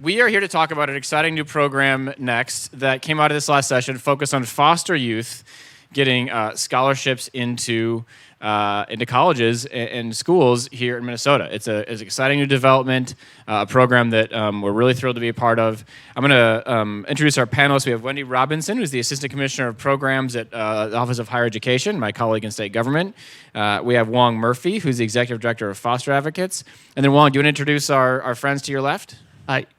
We are here to talk about an exciting new program next that came out of this last session, focused on foster youth getting scholarships into colleges and schools here in Minnesota. It's an exciting new development, a program that we're really thrilled to be a part of. I'm going to introduce our panelists. We have Wendy Robinson, who's the Assistant Commissioner of Programs at the Office of Higher Education, my colleague in state government. We have Wong Murphy, who's the Executive Director of Foster Advocates. And then Wong, do you want to introduce our friends to your left?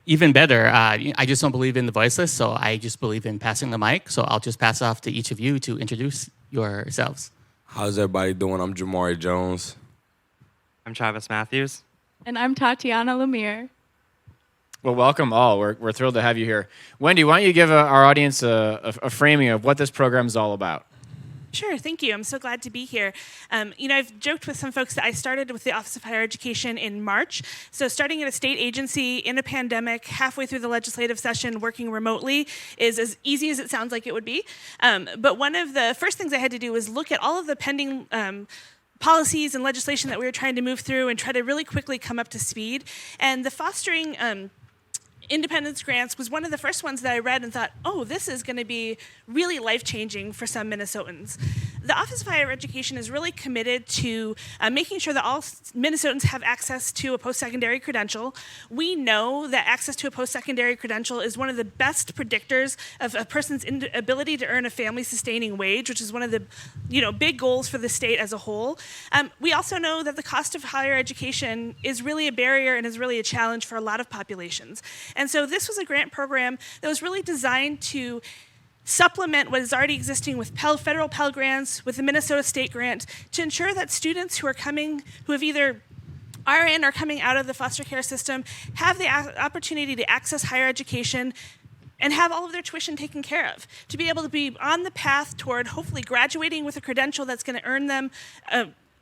Even better, I just don't believe in the voiceless, so I just believe in passing the mic. So I'll just pass it off to each of you to introduce yourselves. How's everybody doing? I'm Jamari Jones. I'm Travis Matthews. And I'm Tatiana Lemire. Well, welcome all. We're thrilled to have you here. Wendy, why don't you give our audience a framing of what this program is all about? Sure, thank you. I'm so glad to be here. I've joked with some folks that I started with the Office of Higher Education in March. So starting at a state agency in a pandemic, halfway through the legislative session, working remotely is as easy as it sounds like it would be. But one of the first things I had to do was look at all of the pending policies and legislation that we were trying to move through and try to really quickly come up to speed. And the fostering independence grants was one of the first ones that I read and thought, oh, this is going to be really life-changing for some Minnesotans. The Office of Higher Education is really committed to making sure that all Minnesotans have access to a post-secondary credential. We know that access to a post-secondary credential is one of the best predictors of a person's ability to earn a family-sustaining wage, which is one of the big goals for the state as a whole. We also know that the cost of higher education is really a barrier and is really a challenge for a lot of populations. And so this was a grant program that was really designed to supplement what is already existing with federal Pell Grants, with the Minnesota State Grant, to ensure that students who have either are in or coming out of the foster care system have the opportunity to access higher education and have all of their tuition taken care of, to be able to be on the path toward hopefully graduating with a credential that's going to earn them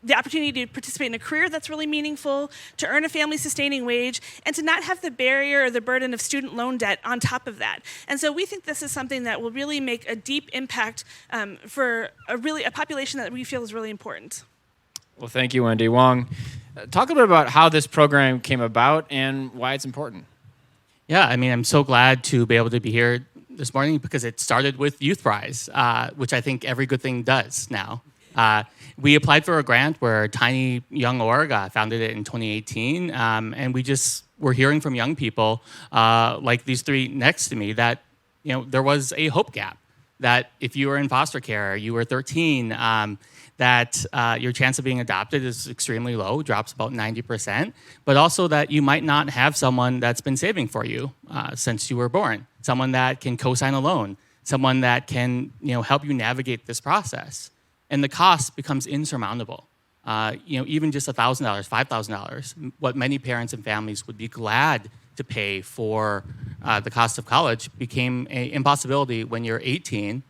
the opportunity to participate in a career that's really meaningful, to earn a family-sustaining wage, and to not have the barrier or the burden of student loan debt on top of that. And so we think this is something that will really make a deep impact for a population that we feel is really important. Well, thank you, Wendy. Wong, talk a little bit about how this program came about and why it's important. Yeah, I'm so glad to be able to be here this morning because it started with Youthprise, which I think every good thing does now. We applied for a grant. We're a tiny young org, founded it in 2018, and we just were hearing from young people like these three next to me that there was a hope gap, that if you were in foster care, you were 13, that your chance of being adopted is extremely low, drops about 90%, but also that you might not have someone that's been saving for you since you were born, someone that can co-sign a loan, someone that can help you navigate this process. And the cost becomes insurmountable. Even just $1,000, $5,000, what many parents and families would be glad to pay for the cost of college became an impossibility when you're 18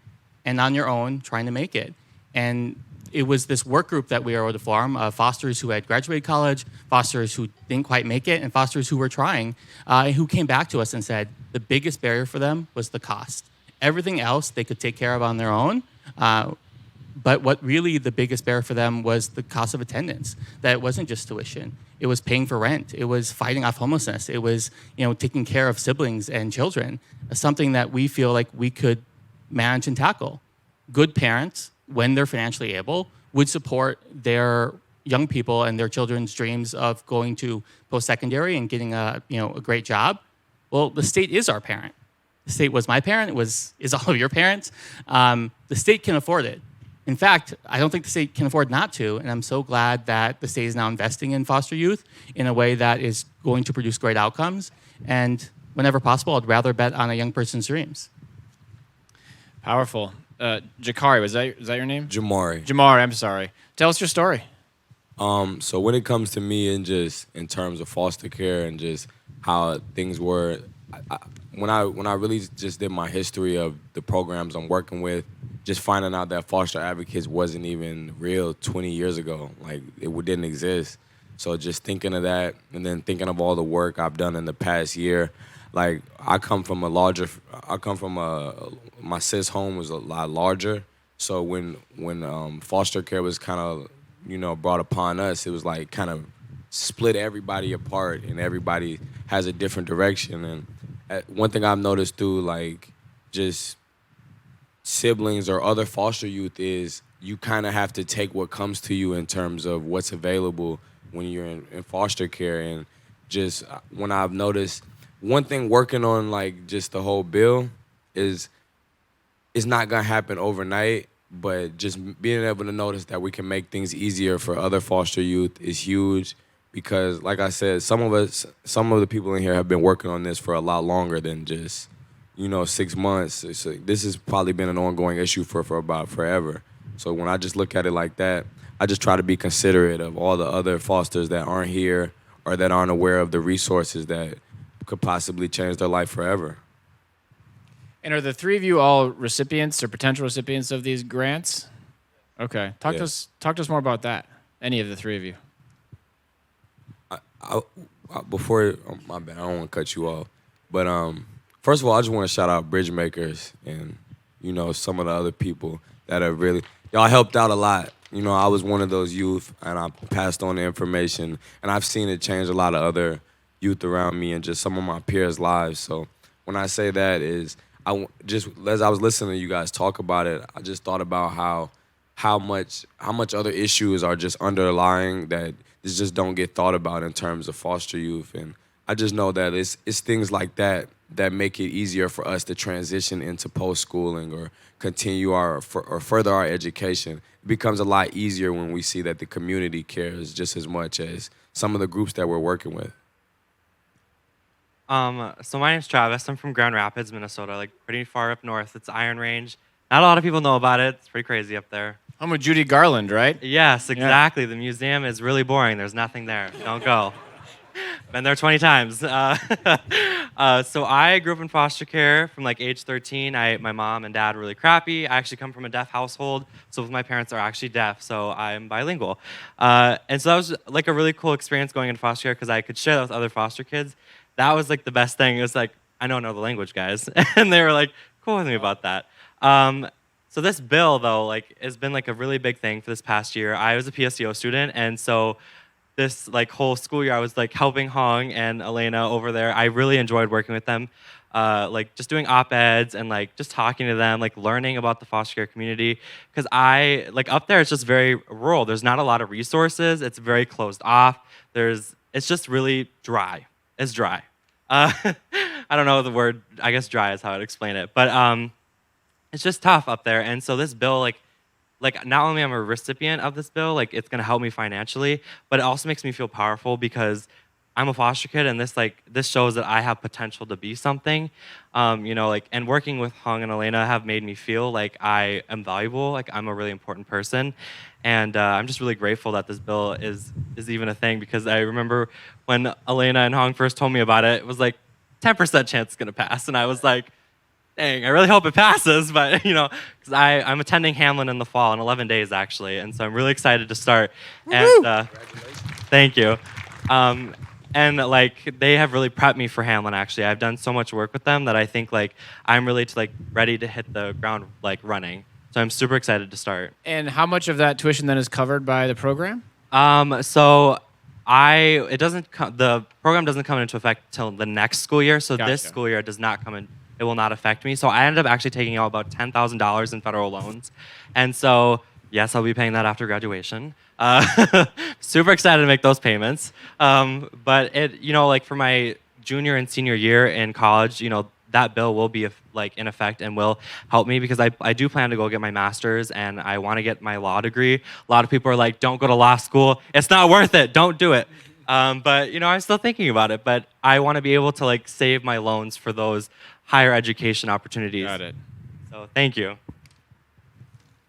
and on your own trying to make it. And it was this work group that we were able to form of fosters who had graduated college, fosters who didn't quite make it, and fosters who were trying, who came back to us and said the biggest barrier for them was the cost. Everything else they could take care of on their own. But what really the biggest barrier for them was the cost of attendance, that it wasn't just tuition. It was paying for rent. It was fighting off homelessness. It was, taking care of siblings and children, something that we feel like we could manage and tackle. Good parents, when they're financially able, would support their young people and their children's dreams of going to post-secondary and getting a great job. Well, the state is our parent. The state was my parent. Is all of your parents. The state can afford it. In fact, I don't think the state can afford not to, and I'm so glad that the state is now investing in foster youth in a way that is going to produce great outcomes. And whenever possible, I'd rather bet on a young person's dreams. Powerful. Jakari, was that your name? Jamari, I'm sorry. Tell us your story. So when it comes to me and just in terms of foster care and just how things were, when I really just did my history of the programs I'm working with, just finding out that foster advocates wasn't even real 20 years ago, like it didn't exist. So just thinking of that and then thinking of all the work I've done in the past year, like my cis home was a lot larger. So when foster care was kind of, brought upon us, it was like kind of split everybody apart and everybody has a different direction. And one thing I've noticed through like just siblings or other foster youth is you kind of have to take what comes to you in terms of what's available when you're in foster care. And just when I've noticed one thing working on like just the whole bill is it's not gonna happen overnight, but just being able to notice that we can make things easier for other foster youth is huge. Because, like I said, some of the people in here have been working on this for a lot longer than just, 6 months. This has probably been an ongoing issue for about forever. So when I just look at it like that, I just try to be considerate of all the other fosters that aren't here or that aren't aware of the resources that could possibly change their life forever. And are the three of you all recipients or potential recipients of these grants? Okay. Talk to us more about that. Any of the three of you. My bad, I don't want to cut you off. But first of all, I just want to shout out Bridgemakers and, some of the other people that have y'all helped out a lot. I was one of those youth, and I passed on the information, and I've seen it change a lot of other youth around me and just some of my peers' lives. So when I say that is, as I was listening to you guys talk about it, I just thought about how much other issues are just underlying that just don't get thought about in terms of foster youth. And I just know that it's things like that make it easier for us to transition into post-schooling or continue or further our education. It becomes a lot easier when we see that the community cares just as much as some of the groups that we're working with. So my name's Travis. I'm from Grand Rapids, Minnesota, like pretty far up north. It's Iron Range. Not a lot of people know about it. It's pretty crazy up there. Home with Judy Garland, right? Yes, exactly. Yeah. The museum is really boring. There's nothing there. Don't go. Been there 20 times. So I grew up in foster care from like age 13. My mom and dad were really crappy. I actually come from a deaf household, so both my parents are actually deaf, so I'm bilingual. And so that was like a really cool experience going into foster care because I could share that with other foster kids. That was like the best thing. It was like, I don't know the language, guys. And they were like, cool with me about that. So this bill, though, like, has been like a really big thing for this past year. I was a PSEO student, and so this like whole school year, I was like helping Hong and Elena over there. I really enjoyed working with them, like just doing op-eds and like just talking to them, like learning about the foster care community. Because up there, it's just very rural. There's not a lot of resources. It's very closed off. It's just really dry. It's dry. I don't know the word. I guess dry is how I'd explain it. But it's just tough up there. And so this bill, like not only am I a recipient of this bill, like it's gonna help me financially, but it also makes me feel powerful because I'm a foster kid, and this shows that I have potential to be something. And working with Hong and Elena have made me feel like I am valuable, like I'm a really important person. And I'm just really grateful that this bill is even a thing, because I remember when Elena and Hong first told me about it, it was like 10% chance it's gonna pass. And I was like, dang, I really hope it passes, but because I'm attending Hamlin in the fall in 11 days actually, and so I'm really excited to start. And thank you. And like they have really prepped me for Hamlin. Actually, I've done so much work with them that I think like I'm really ready to hit the ground like running. So I'm super excited to start. And how much of that tuition then is covered by the program? The program doesn't come into effect till the next school year. So Gotcha. This school year does not come in. It will not affect me. So I ended up actually taking out about $10,000 in federal loans. And so, yes, I'll be paying that after graduation. Super excited to make those payments. But for my junior and senior year in college, that bill will be in effect and will help me because I do plan to go get my master's and I want to get my law degree. A lot of people are like, don't go to law school. It's not worth it. Don't do it. But I'm still thinking about it. But I want to be able to save my loans for those higher education opportunities. Got it. So thank you.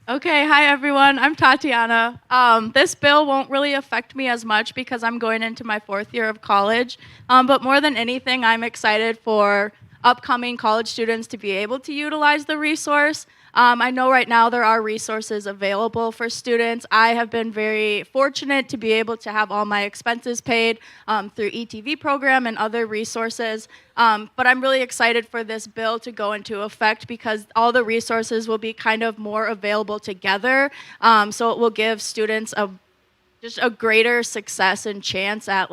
Okay, hi everyone. I'm Tatiana. This bill won't really affect me as much because I'm going into my 4th year of college. But more than anything, I'm excited for upcoming college students to be able to utilize the resource. I know right now there are resources available for students. I have been very fortunate to be able to have all my expenses paid through ETV program and other resources. But I'm really excited for this bill to go into effect because all the resources will be kind of more available together. So it will give students just a greater success and chance at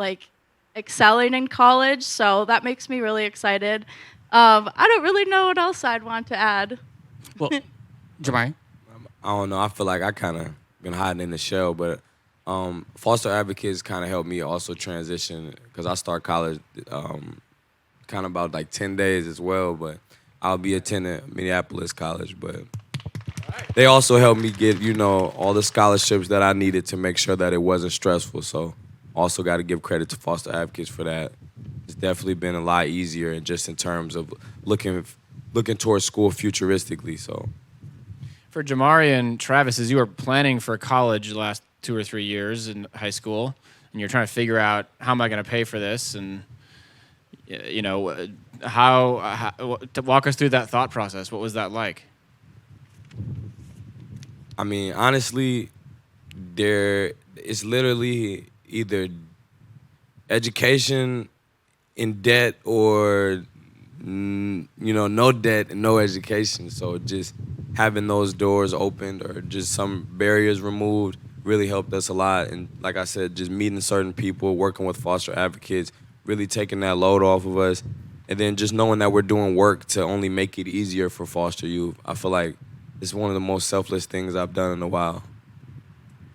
excelling in college. So that makes me really excited. I don't really know what else I'd want to add. Well, Jamari? I don't know. I feel like I kind of been hiding in the shell, but foster advocates kind of helped me also transition because I start college kind of about like 10 days as well, but I'll be attending Minneapolis College, but they also helped me get, all the scholarships that I needed to make sure that it wasn't stressful. So also got to give credit to foster advocates for that. It's definitely been a lot easier just in terms of looking towards school futuristically. So For Jamari and Travis, as you were planning for college the last 2 or 3 years in high school, and you're trying to figure out how am I going to pay for this, and how to walk us through that thought process. What was that like? I mean, honestly, it's literally either education in debt or no debt and no education. So just having those doors opened or just some barriers removed really helped us a lot. And like I said, just meeting certain people, working with foster advocates, really taking that load off of us. And then just knowing that we're doing work to only make it easier for foster youth. I feel like it's one of the most selfless things I've done in a while.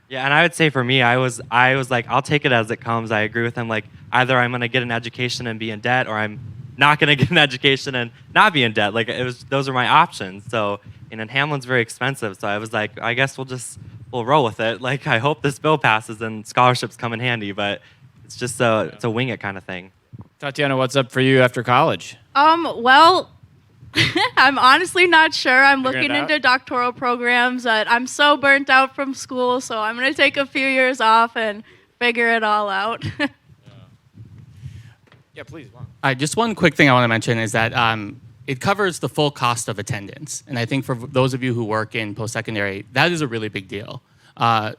Yeah, and I would say for me, I was like, I'll take it as it comes. I agree with him. Like, either I'm going to get an education and be in debt, or I'm not going to get an education and not be in debt. Like, those are my options. So, and Hamlin's very expensive. So I was like, I guess we'll roll with it. Like, I hope this bill passes and scholarships come in handy. But it's just it's a wing it kind of thing. Tatiana, what's up for you after college? Well, I'm honestly not sure. I'm Figuring looking it out? into doctoral programs, but I'm so burnt out from school, so I'm going to take a few years off and figure it all out. Yeah, please. Just one quick thing I want to mention is that it covers the full cost of attendance. And I think for those of you who work in post-secondary, that is a really big deal.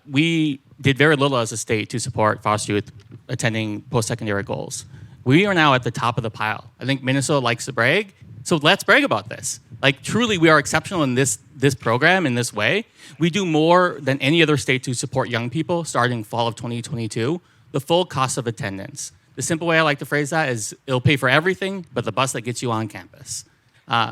We did very little as a state to support foster youth attending post-secondary goals. We are now at the top of the pile. I think Minnesota likes to brag, so let's brag about this. Like, truly, we are exceptional in this program in this way. We do more than any other state to support young people starting fall of 2022, the full cost of attendance. The simple way I like to phrase that is it'll pay for everything but the bus that gets you on campus.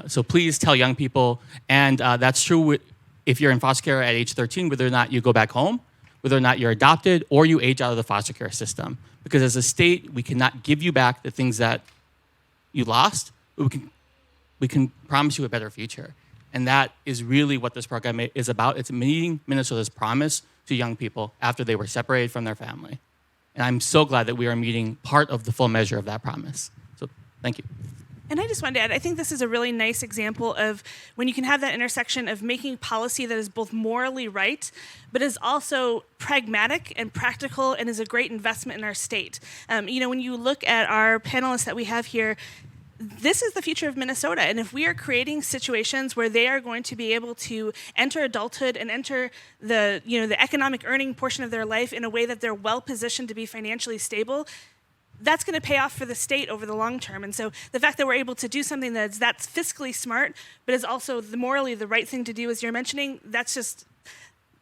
So please tell young people, and that's true if you're in foster care at age 13, whether or not you go back home, whether or not you're adopted, or you age out of the foster care system. Because as a state, we cannot give you back the things that you lost, but we can promise you a better future. And that is really what this program is about. It's meeting Minnesota's promise to young people after they were separated from their family. And I'm so glad that we are meeting part of the full measure of that promise. So thank you. And I just wanted to add, I think this is a really nice example of when you can have that intersection of making policy that is both morally right, but is also pragmatic and practical and is a great investment in our state. When you look at our panelists that we have here, this is the future of Minnesota. And if we are creating situations where they are going to be able to enter adulthood and enter the economic earning portion of their life in a way that they're well positioned to be financially stable, that's going to pay off for the state over the long term. And so the fact that we're able to do something that's fiscally smart, but is also morally the right thing to do, as you're mentioning, that's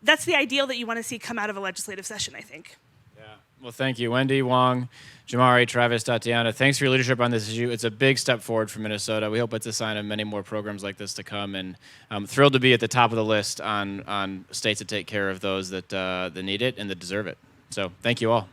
the ideal that you want to see come out of a legislative session, I think. Yeah. Well, thank you, Wendy, Wong, Jamari, Travis, Tatiana. Thanks for your leadership on this issue. It's a big step forward for Minnesota. We hope it's a sign of many more programs like this to come. And I'm thrilled to be at the top of the list on states that take care of those that need it and that deserve it. So thank you all.